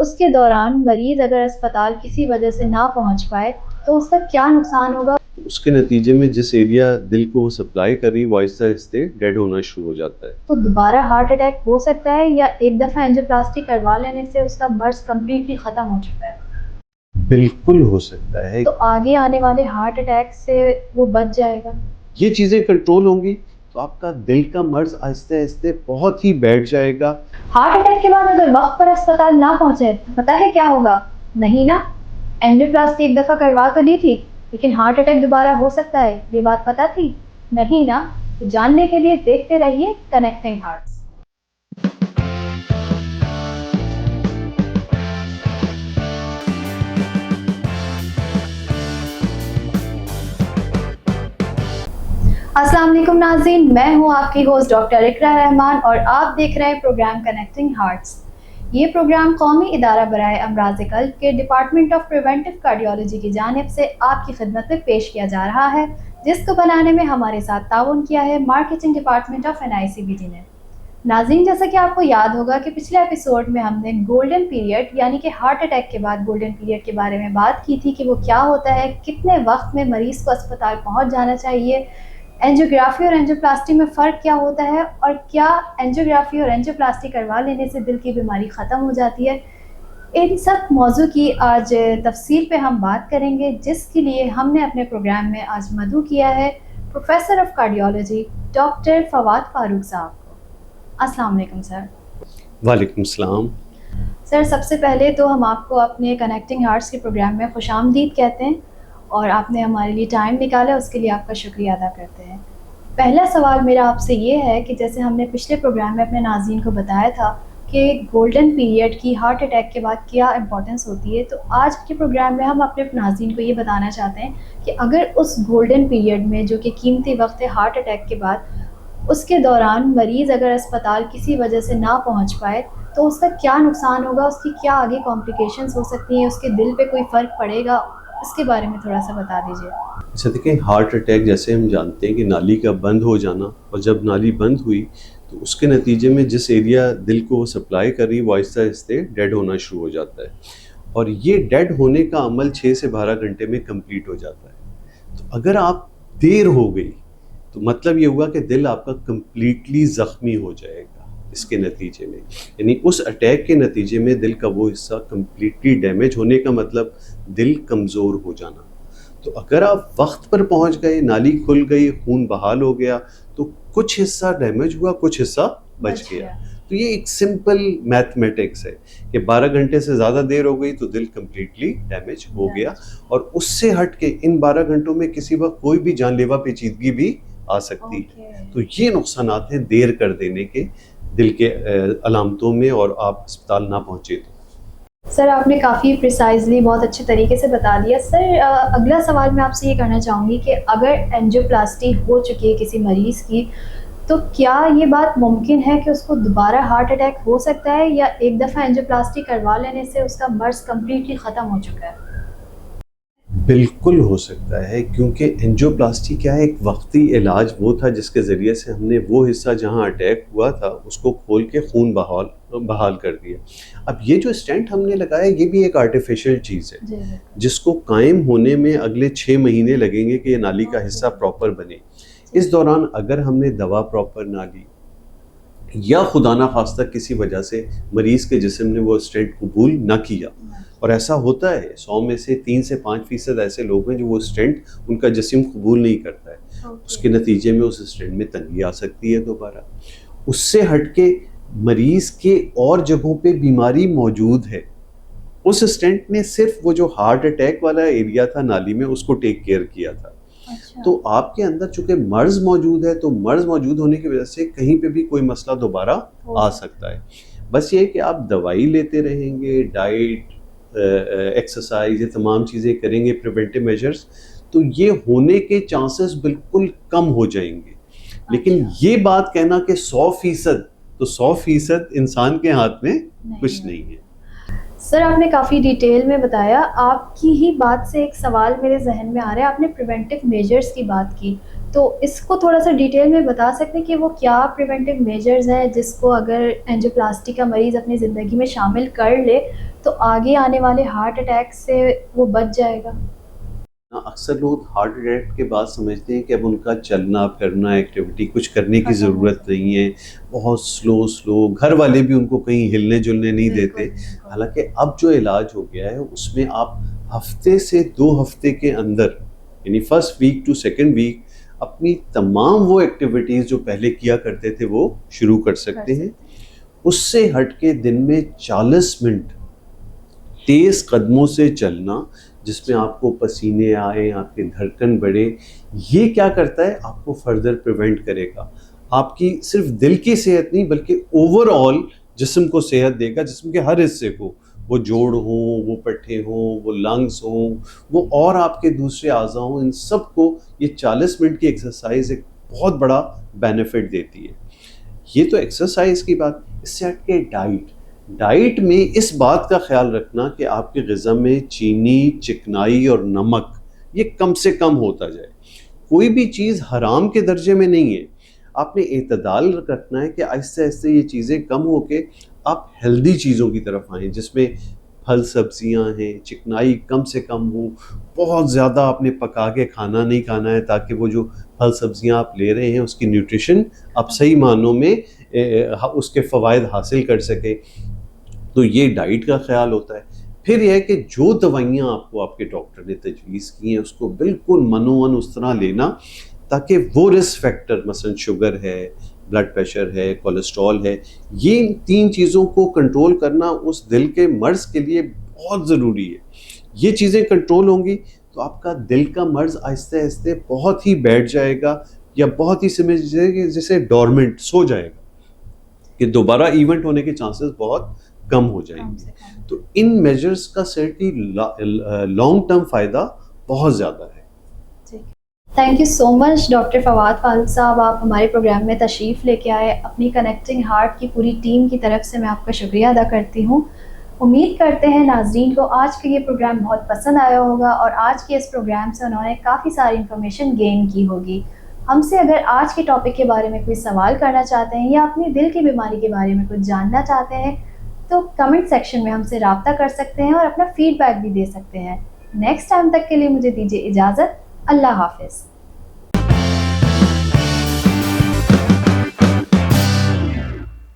اس کے دوران مریض اگر اسپتال کسی وجہ سے نہ پہنچ پائے تو اس کا کیا نقصان ہوگا؟ اس کے نتیجے میں جس ایریا دل کو سپلائی کر رہی وہ آہستہ آہستہ ڈیڈ ہونا شروع ہو جاتا ہے. تو دوبارہ ہارٹ اٹیک ہو سکتا ہے یا ایک دفعہ اینجیوپلاسٹی کروا لینے سے اس کا مرض کمپلیٹلی ختم ہو چکا ہے؟ بالکل ہو سکتا ہے. تو آگے آنے والے ہارٹ اٹیک سے وہ بچ جائے گا؟ یہ چیزیں کنٹرول ہوں گی تو آپ کا دل کا مرض آہستہ آہستہ بہت ہی بیٹھ جائے گا. ہارٹ اٹیک کے بعد اگر وقت پر اسپتال نہ پہنچے پتہ ہے کیا ہوگا؟ نہیں نا، اینجیوپلاسٹی ایک دفعہ کروا تو لی تھی لیکن ہارٹ اٹیک دوبارہ ہو سکتا ہے، یہ بات پتہ تھی؟ نہیں نا. تو جاننے کے لیے دیکھتے رہیے کنیکٹنگ ہارٹس. السلام علیکم ناظرین، میں ہوں آپ کی ہوسٹ ڈاکٹر اقرا رحمان اور آپ دیکھ رہے ہیں پروگرام کنیکٹنگ ہارٹس. یہ پروگرام قومی ادارہ برائے امراض قلب کے ڈپارٹمنٹ آف پریونٹیو کارڈیولوجی کی جانب سے آپ کی خدمت میں پیش کیا جا رہا ہے، جس کو بنانے میں ہمارے ساتھ تعاون کیا ہے مارکیٹنگ ڈپارٹمنٹ آف NICBT نے. ناظرین، جیسا کہ آپ کو یاد ہوگا کہ پچھلے ایپیسوڈ میں ہم نے گولڈن پیریڈ یعنی کہ ہارٹ اٹیک کے بعد گولڈن پیریڈ کے بارے میں بات کی تھی کہ وہ کیا ہوتا ہے، کتنے وقت میں مریض کو اسپتال پہنچ جانا چاہیے، اینجیوگرافی اور اینجیوپلاسٹی میں فرق کیا ہوتا ہے اور کیا اینجیوگرافی اور اینجیوپلاسٹی کروا لینے سے دل کی بیماری ختم ہو جاتی ہے. ان سب موضوع کی آج تفصیل پہ ہم بات کریں گے، جس کے لیے ہم نے اپنے پروگرام میں آج مدعو کیا ہے professor of cardiology doctor Fawad Farooq صاحب کو. السلام علیکم سر. وعلیکم السلام. سر، سب سے پہلے تو ہم آپ کو اپنے کنیکٹنگ ہارٹس کے پروگرام میں خوش آمدید کہتے ہیں اور آپ نے ہمارے لیے ٹائم نکالا، اس کے لیے آپ کا شکریہ ادا کرتے ہیں. پہلا سوال میرا آپ سے یہ ہے کہ جیسے ہم نے پچھلے پروگرام میں اپنے ناظرین کو بتایا تھا کہ گولڈن پیریڈ کی ہارٹ اٹیک کے بعد کیا امپورٹنس ہوتی ہے، تو آج کے پروگرام میں ہم اپنے ناظرین کو یہ بتانا چاہتے ہیں کہ اگر اس گولڈن پیریڈ میں جو کہ قیمتی وقت ہے ہارٹ اٹیک کے بعد، اس کے دوران مریض اگر اسپتال کسی وجہ سے نہ پہنچ پائے تو اس کا کیا نقصان ہوگا، اس کی کیا آگے کمپلیکیشنز ہو سکتی ہیں، اس کے دل پہ کوئی فرق پڑے گا، اس کے بارے میں تھوڑا سا بتا دیجیے. اچھا دیکھیں، ہارٹ اٹیک جیسے ہم جانتے ہیں کہ نالی کا بند ہو جانا، اور جب نالی بند ہوئی تو اس کے نتیجے میں جس ایریا دل کو سپلائی کر رہی وہ آہستہ آہستہ ڈیڈ ہونا شروع ہو جاتا ہے، اور یہ ڈیڈ ہونے کا عمل 6 سے 12 گھنٹے میں کمپلیٹ ہو جاتا ہے. تو اگر آپ دیر ہو گئی تو مطلب یہ ہوا کہ دل آپ کا کمپلیٹلی زخمی ہو جائے گا اس کے نتیجے میں، یعنی اس اٹیک کے نتیجے میں دل کا وہ حصہ کمپلیٹلی ڈیمیج ہونے کا مطلب دل کمزور ہو جانا. تو اگر آپ وقت پر پہنچ گئے، نالی کھل گئی، خون بحال ہو گیا، تو کچھ حصہ ڈیمیج ہوا، کچھ حصہ بچ گیا. تو یہ ایک سمپل میتھمیٹکس ہے کہ 12 گھنٹے سے زیادہ دیر ہو گئی تو دل کمپلیٹلی ڈیمیج ہو گیا، اور اس سے ہٹ کے ان 12 گھنٹوں میں کسی وقت کوئی بھی جان لیوا پیچیدگی بھی آ سکتی ہے. تو یہ نقصانات ہیں دیر کر دینے کے دل کے علامتوں میں، اور آپ اسپتال نہ پہنچے تو. سر، آپ نے کافی پریسائزلی بہت اچھے طریقے سے بتا دیا. سر، اگلا سوال میں آپ سے یہ کرنا چاہوں گی کہ اگر اینجیوپلاسٹی ہو چکی ہے کسی مریض کی تو کیا یہ بات ممکن ہے کہ اس کو دوبارہ ہارٹ اٹیک ہو سکتا ہے، یا ایک دفعہ اینجیوپلاسٹی کروا لینے سے اس کا مرض کمپلیٹلی ختم ہو چکا ہے؟ بالکل ہو سکتا ہے، کیونکہ اینجیوپلاسٹی کیا ہے، ایک وقتی علاج وہ تھا جس کے ذریعے سے ہم نے وہ حصہ جہاں اٹیک ہوا تھا اس کو کھول کے خون بحال کر دیا. اب یہ جو اسٹینٹ ہم نے لگایا یہ بھی ایک آرٹیفیشل چیز ہے جس کو قائم ہونے میں اگلے 6 مہینے لگیں گے کہ یہ نالی کا حصہ پراپر بنے. اس دوران اگر ہم نے دوا پراپر نہ لی یا خدا نہ خواستہ کسی وجہ سے مریض کے جسم نے وہ اسٹینٹ قبول نہ کیا، اور ایسا ہوتا ہے 100 میں سے 3 سے 5% ایسے لوگ ہیں جو وہ اسٹینٹ ان کا جسم قبول نہیں کرتا ہے، اس کے نتیجے میں اس اسٹینٹ میں تنگی آ سکتی ہے دوبارہ. اس سے ہٹ کے مریض کے اور جگہوں پہ بیماری موجود ہے، اس اسٹینٹ نے صرف وہ جو ہارٹ اٹیک والا ایریا تھا نالی میں اس کو ٹیک کیئر کیا تھا. تو آپ کے اندر چونکہ مرض موجود ہے تو مرض موجود ہونے کی وجہ سے کہیں پہ بھی کوئی مسئلہ دوبارہ آ سکتا ہے. بس یہ ہے کہ آپ دوائی لیتے رہیں گے، ڈائٹ، ایکسرسائز، یہ تمام چیزیں کریں گے، پریونٹیو میجرز، تو یہ ہونے کے چانسز بالکل کم ہو جائیں گے. لیکن یہ بات کہنا کہ 100%، تو 100% انسان کے ہاتھ میں کچھ نہیں ہے. سر، آپ نے کافی ڈیٹیل میں بتایا. آپ کی ہی بات سے ایک سوال میرے ذہن میں آ رہا ہے. آپ نے پریونٹیو میجرز کی بات کی، تو اس کو تھوڑا سا ڈیٹیل میں بتا سکتے ہیں کہ وہ کیا پریونٹیو میجرز ہیں جس کو اگر اینجیوپلاسٹی کا مریض اپنی زندگی میں شامل کر لے تو آگے آنے والے ہارٹ اٹیک سے وہ بچ جائے گا؟ اکثر لوگ ہارٹ اٹیک کے بعد سمجھتے ہیں کہ اب ان کا چلنا پھرنا ایکٹیویٹی کچھ کرنے کی ضرورت نہیں ہے، بہت سلو گھر والے بھی ان کو کہیں ہلنے جلنے نہیں دیتے. حالانکہ اب جو علاج ہو گیا ہے اس میں آپ ہفتے سے 2 ہفتے کے اندر، یعنی first week to second week, اپنی تمام وہ ایکٹیویٹیز جو پہلے کیا کرتے تھے وہ شروع کر سکتے ہیں. اس سے ہٹ کے دن میں 40 منٹ تیز قدموں سے چلنا، جس میں آپ کو پسینے آئیں، آپ کے دھڑکن بڑھے، یہ کیا کرتا ہے آپ کو فردر پریونٹ کرے گا. آپ کی صرف دل کی صحت نہیں بلکہ اوور آل جسم کو صحت دے گا، جسم کے ہر حصے کو، وہ جوڑ ہوں، وہ پٹھے ہوں، وہ لنگس ہوں، وہ اور آپ کے دوسرے اعضاء ہوں، ان سب کو یہ 40 منٹ کی ایکسرسائز ایک بہت بڑا بینیفٹ دیتی ہے. یہ تو ایکسرسائز کی بات. اس سے ہٹ کے ڈائٹ میں اس بات کا خیال رکھنا کہ آپ کی غذا میں چینی، چکنائی اور نمک یہ کم سے کم ہوتا جائے. کوئی بھی چیز حرام کے درجے میں نہیں ہے، آپ نے اعتدال رکھنا ہے کہ آہستہ آہستہ یہ چیزیں کم ہو کے آپ ہیلدی چیزوں کی طرف آئیں، جس میں پھل سبزیاں ہیں، چکنائی کم سے کم ہو. بہت زیادہ آپ نے پکا کے کھانا نہیں کھانا ہے تاکہ وہ جو پھل سبزیاں آپ لے رہے ہیں اس کی نیوٹریشن آپ صحیح معنوں میں اس کے فوائد حاصل کر سکیں. تو یہ ڈائٹ کا خیال ہوتا ہے. پھر یہ ہے کہ جو دوائیاں آپ کو آپ کے ڈاکٹر نے تجویز کی ہیں اس کو بالکل منوان اس طرح لینا تاکہ وہ رسک فیکٹر، مثلا شوگر ہے، بلڈ پریشر ہے، کولیسٹرول ہے، یہ 3 چیزوں کو کنٹرول کرنا اس دل کے مرض کے لیے بہت ضروری ہے. یہ چیزیں کنٹرول ہوں گی تو آپ کا دل کا مرض آہستہ آہستہ بہت ہی بیٹھ جائے گا، یا بہت ہی سمجھ جیسے ڈورمنٹ سو جائے گا، کہ دوبارہ ایونٹ ہونے کے چانسز بہت کم ہو جائیں گے. تو ان میجرز کا سرٹی لانگ ٹرم فائدہ بہت زیادہ ہے. Thank you so much doctor Fawad Farooq صاحب، آپ ہمارے پروگرام میں تشریف لے کے آئے. اپنی کنیکٹنگ ہارٹ کی پوری ٹیم کی طرف سے میں آپ کا شکریہ ادا کرتی ہوں. امید کرتے ہیں ناظرین کو آج کا یہ پروگرام بہت پسند آیا ہوگا اور آج کے اس پروگرام سے انہوں نے کافی ساری انفارمیشن گین کی ہوگی. ہم سے اگر آج کے ٹاپک کے بارے میں کوئی سوال کرنا چاہتے ہیں یا اپنی دل کی بیماری کے بارے میں کچھ جاننا چاہتے ہیں تو کمنٹ سیکشن میں ہم سے رابطہ کر سکتے ہیں اور اپنا فیڈ بیک بھی دے سکتے ہیں. نیکسٹ ٹائم تک کے لیے مجھے دیجیے اجازت. اللہ حافظ.